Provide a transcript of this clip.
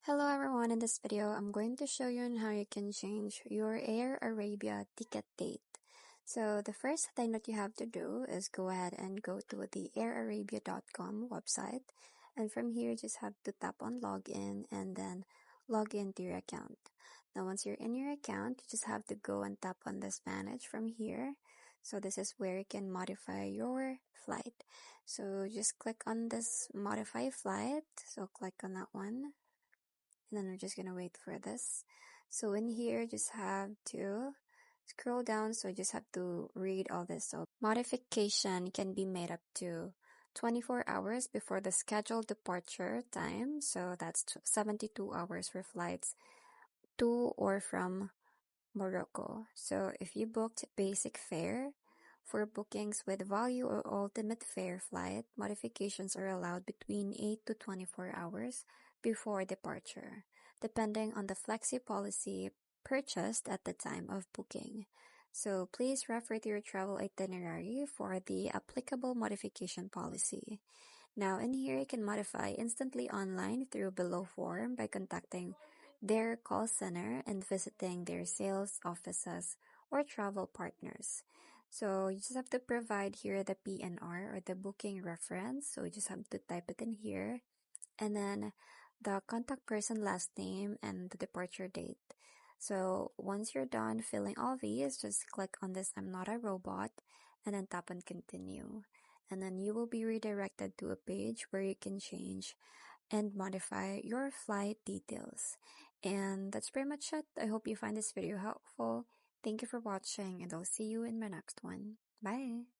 Hello everyone, in this video I'm going to show you on how you can change your Air Arabia ticket date. So the first thing that you have to do is go ahead and go to the airarabia.com website, and from here just have to tap on login and then log into your account. Now once you're in your account, you just have to go and tap on this manage from here. So this is where you can modify your flight. So just click on this modify flight, so click on that one, and then we're just gonna wait for this. So in here, just have to scroll down, so you just have to read all this. So modification can be made up to 24 hours before the scheduled departure time, so that's 72 hours for flights to or from Morocco. So if you booked basic fare, for bookings with value or ultimate fare flight, modifications are allowed between 8 to 24 hours before departure, depending on the flexi policy purchased at the time of booking. So please refer to your travel itinerary for the applicable modification policy. Now in here, you can modify instantly online through below form by contacting their call center and visiting their sales offices or travel partners. So you just have to provide here the PNR or the booking reference. So you just have to type it in here, and then the contact person last name and the departure date. So once you're done filling all these, just click on this I'm not a robot and then tap on continue. And then you will be redirected to a page where you can change and modify your flight details. And that's pretty much it. I hope you find this video helpful. Thank you for watching, and I'll see you in my next one. Bye!